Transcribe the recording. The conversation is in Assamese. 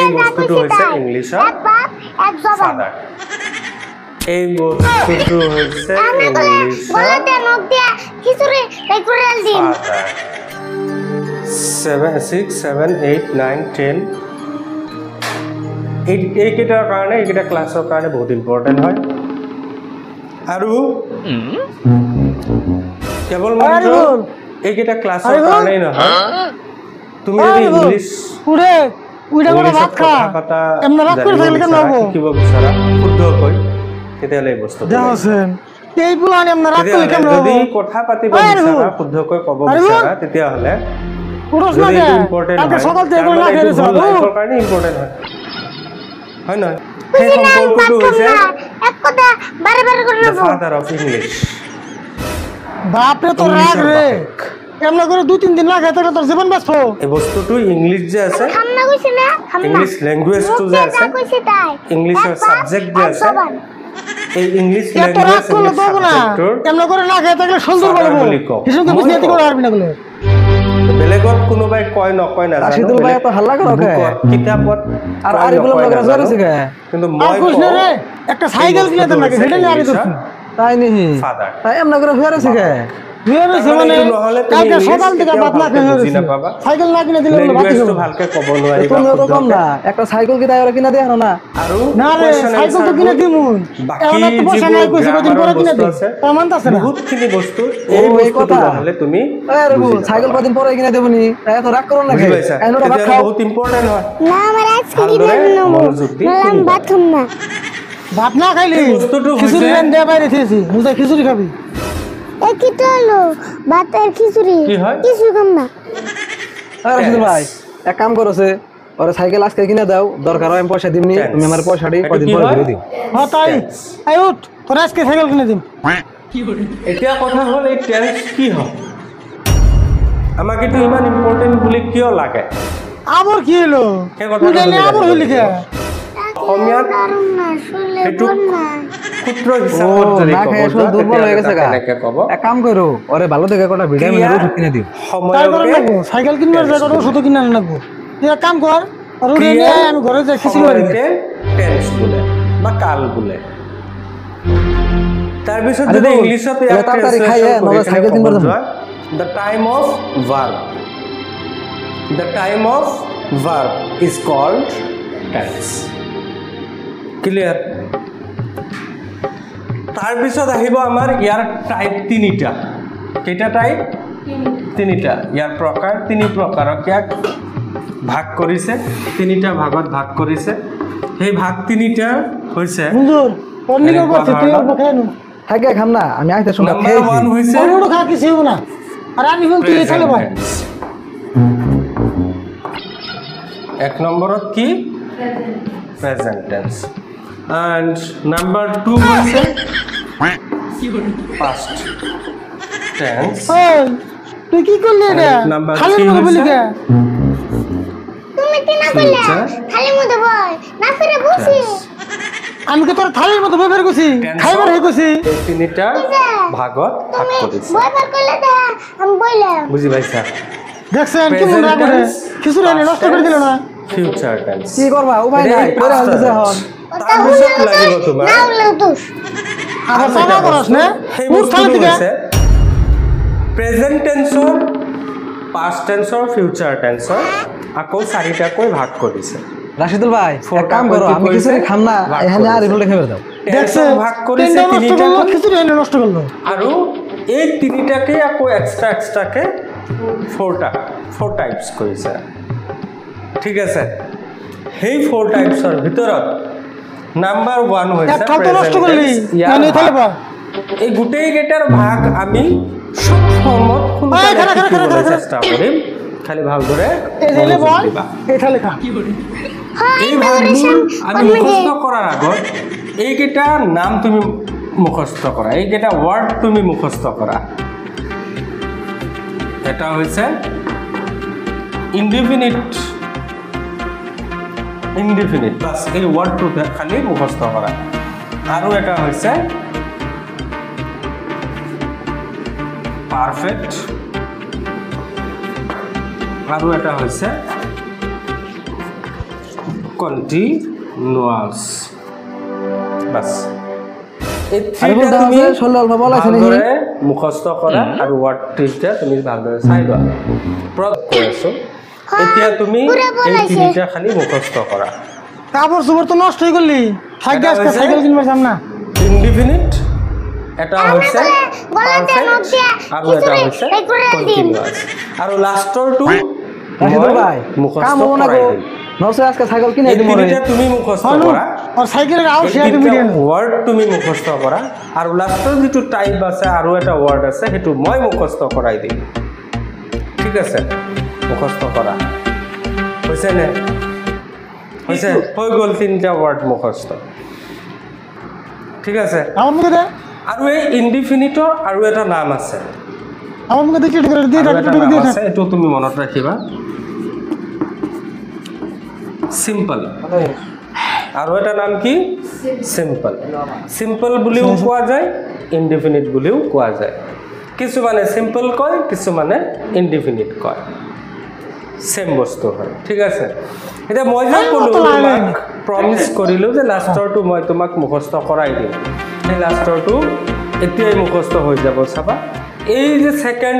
এই বস্তুটো হৈছে ইংলিশৰ ফাদাৰ এই বস্তুটো হৈছে ইংলিশৰ খিচুড়ি ৰেগুলাৰ দিন 7 6 7 8 9 10 এইকেইটাৰ কাৰণে এইকেইটা ক্লাছৰ কাৰণে বহুত ইম্পৰ্টেণ্ট হয় আৰু কেৱল মাত্ৰ এইকেইটা ক্লাছৰ কাৰণেই নহয় তুমি যদি ইংলিছ উড়ে উড়ে বড় ভাত খা এমন রাত করে থাকলে কেন হবো কিবা বিচাৰা শুদ্ধকৈ তেতিয়ালে এই বস্তু দেখাছেন এই পুলানি এমন ৰাত কৰে কেন হবো যদি কথা পাতিব বিচাৰা শুদ্ধকৈ ক'ব বিচাৰা তেতিয়া হলে পুৰুষ না কালকে সকাল থেকে এগুলো না খেয়ে যাবো লাইফৰ কাৰণে ইম্পৰ্টেণ্ট হয় নহয় সেই সম্পৰ্কটো হৈছে এক কথা বারে বারে করে নেব ফাদার অফ ইংলিশ বাপ রে তো রাগ রে এমন করে 2-3 দিন না খেতে তোর জীবন বাঁচবো এই বস্তুটো ইংলিশ যে আছে খামনা কইছি না খামনা ইংলিশ ল্যাঙ্গুয়েজটো যে আছে কইছি তাই ইংলিশের সাবজেক্ট যে আছে এই ইংলিশ ল্যাঙ্গুয়েজ এমন করে না খেতে গেলে সুন্দর বলবো কিছু তো বুঝিয়ে দিতে পারবি না বলে বেলেগত কোনোবাই কয় নকয় না রাশিদুল ভাই তো হাল্লা করো কে কিতাবত আর আরিফুল লগরা জরেছে কে কিন্তু আর মই কইছ রে একটা সাইকেল কিনে দেন নাকি সেটা নিয়ে আরি দছ তাই নিহি ফাদার তাই এমন করে হয়েছে কে হয়েছে মানে কালকে সকাল থেকে বাদ না খেয়ে হয়েছে সাইকেল না কিনে দিলে বাদ ল্যাঙ্গুয়েজটো ভালকে ক'ব নোৱাৰি তুমি তো কম না একটা সাইকেল কি তাই ওৰা কিনা দেখানো না আৰু না রে সাইকেল তো কিনে দিমু এমন তো বসে নাই কইছে কদিন পরে কিনে দে প্রমাণ আছে না বহুতখিনি বস্তু এই এই কথা কথা হলে তুমি আরে বল সাইকেল কদিন পরে কিনা দেবনি তাই তো রাগ করো না কে বুঝাইছা এনোটা ভাত এটা খাও বহুত ইম্পর্টেন্ট হয় না আমার আজকে কি ভালদৰে নেব মনোযোগ দি নাম ভাত খাম না ভাত না খাইলি বস্তুটো খিচুড়ি হৈছে রান দে বাইরে খেয়েছি মুজে খিচুড়ি খাবি এই কি তো হলো ভাতের খিচুড়ি কি হয়? কিছু খাম না আরে রাশিদুল ভাই এক কাম করছে ওরে সাইকেল আজকে কিনা দাও দরকার হয় আমি পয়সা দিমনি তুমি আমার পয়সাটি কদিন পরে দিয়ে দিও হ্যাঁ তাই আই উঠ তোর আজকে সাইকেল কিনে দিম এতিয়া কথা হ'ল এই টেন্স কি হয় আমাক এইটো ইমান ইম্পৰ্টেণ্ট বুলি কিয় লাগে আবার কি হলো সেই কথা তুই জানি আবার হইলি কে অসমীয়াত কারণ না শুনলে সেইটো বল না সূত্ৰ হিচাপত যদি না ক'ব খাই যোৱা, দুর্বল তেতিয়া হয়ে গেছে গা কেনেকে ক'ব এক কাম করো ওরে ভালো দেখে কোটা ভিটামিন ওষুধ কিনে দিও তাই করে সময়কে লাগবো সাইকেল কিনবার জায়গাটা শুধু কিনে লাগবো তুই এক কাম কর আর উড়ে নিয়ে আয়, আমি ঘরে যাই খিচুড়ি বাড়ি সময়কে টেন্স বোলে বা কাল বোলে তাৰপিছত আরে যদি বল, ইংলিছত এবার তাড়াতাড়ি খাইয়ে, নহলে সাইকেল কিনবার যাবো। The time of verb the time of verb is called tense clear তাৰপিছত আহিব আমাৰ ইয়াৰ টাইপ তিনিটা কেইটা টাইপ তিনিটা ইয়াৰ প্ৰকাৰ তিনি প্ৰকাৰক ইয়াক ভাগ কৰিছে তিনিটা ভাগত ভাগ কৰিছে সেই ভাগ তিনিটা হৈছে হুজুর পন্ডিকের বসে তুই অল্প খেয়ে নো থাকে খাম না আমি আইতে শুনলাম নাম্বার 1 হৈছে পনেরো খা কিছু হবো না আর আমি বল তুই চলে ভাই এক নম্বৰত কি প্রেজেন্ট টেন্স and number 2 হৈছে past tense ওই তুই কি করলি রে নাম্বার খালি 3 মুখে বলি হৈছে কে তুমি কি না বললে future খালি মতো বল না ফিরে বসি আমি কি তোর থালির মতো ব্যবহার করছি খাইবার হয়ে করছি এই তিনিটা ভাগত ভাগ তুমি কৰিছে বইবার করলে দে আমি বললাম বুজি পাইছা দেখছেন কি মন রাগ করে খিচুড়ি এনে নষ্ট করে দিল না ফিউচার টেন্স কি করবা উপায় নাই পরে হালতেছে এখন তাৰপিছত লাগিব তোমাৰ না হলেও দোষ আবাৰ সাবা কৰস না সেই উঠ থালি বস্তুটো থেকে হৈছে প্ৰেজেন্ট টেন্সৰ পাষ্ট টেন্সৰ ফিউচাৰ টেন্সৰ আকৌ চাৰিটাকৈ ভাগ কৰিছে রাশিদুল ভাই এক কাম করো আমি খিচুড়ি খাম না এখানে আর রিফুলটা খেয়ে দাও দেখছেন ভাগ কৰিছে তিনটা নষ্ট তিনিটা কৰলো খিচুড়ি এনে নষ্ট কৰলো আৰু এই তিনিটাকে আকৌ এক্সট্ৰাকে ফ'ৰ টাইপছ কৰিছে ঠিক আছে সেই 4 টাইপছৰ ভিতৰত নাম্বাৰ 1 হৈছে এক খালটো নষ্ট প্ৰেজেন্ট কৰলি টেন্স ইয়াৰ মানে থালে বা এই গোটেই কেইটাৰ ভাগ আমি সব ফৰ্মত সোনকালে শিকিবলৈ চেষ্টা কৰিম খালি ভালদৰে এই জেলে মনোযোগ বল দিবা। এই থালে খা এই ভাগবোৰ আমি মুখস্থ কৰাৰ আগত এইকেইটা নাম তুমি মুখস্থ কৰা এইকেইটা ৱাৰ্ড তুমি মুখস্থ কৰা এটা হৈছে ইনডিফিনিট বাস এই ৱাৰ্ডটো খালি মুখস্থ কৰা আৰু এটা হৈছে পাৰফেক্ট আৰু এটা হৈছে কন্টিনিউয়াস বাস এই আৰু থ্ৰীটা বলতে তুমি আছে ষোল্ল অল্প বল আছে নেকি ভালদৰে মুখস্থ কৰা আৰু ৱাৰ্ড ট্ৰিটা তুমি ভালদৰে চাই লোৱা প্ৰয়োগ কৰি আছো এতিয়া তুমি এই তিনিটা খালি মুখস্থ কৰা কাপড় চোপড় তো নষ্ট হয়ে গেলি থাকবে আজকে হয়েছে? সাইকেল কিনবে না ইনডিফিনিট এটা হৈছে পারফেক্ট আৰু এটা হৈছে কন্টিনিউয়াস আৰু লাষ্টৰটো ৰাশিদুল ভাই মুখস্থ কাম হবো না কৰাই গো দিম নসে আজকে সাইকেল কিনে এই দিম ৰে তিনিটা তুমি মুখস্থ হলো কৰা আৰ সাইকেলেৰ আও শেয়াৰ তুমি দেন ৱৰ্ড তুমি মুখস্থ কৰা আৰু লাষ্টৰ যিটো টাইপ আছে আৰু এটা ৱৰ্ড আছে সেইটো মই মুখস্থ কৰাই দিম ঠিক আছে মুখস্থ কৰা হৈছে নে হৈছে হৈ গ'ল তিনিটা ৱৰ্ড মুখস্থ ঠিক আছে আমাৰ মুখে দে আৰু এই ইনডিফিনিটৰ আৰু এটা নাম আছে আমাৰ মুখে দেখি কৰে দিয়ে আৰু থাক এটা নাম আছে এইটো তুমি মনত ৰাখিবা সিম্পল আৰু এটা নাম কি সিম্পল সিম্পল বুলিও কোৱা যায় ইনডিফিনিট বুলিও কোৱা যায় কিছুমানে সিম্পল কয় কিছুমানে ইনডিফিনিট কয় সেম বস্তু হয় ঠিক আছে এতিয়া মই যে ক'লো তোমাক প্ৰমিস কৰিলো যে লাষ্টৰটো মই তোমাক মুখস্থ কৰাই দিম সেই লাষ্টৰটো এতিয়াই মুখস্থ হৈ যাব চাবা এই যে সেকেন্ড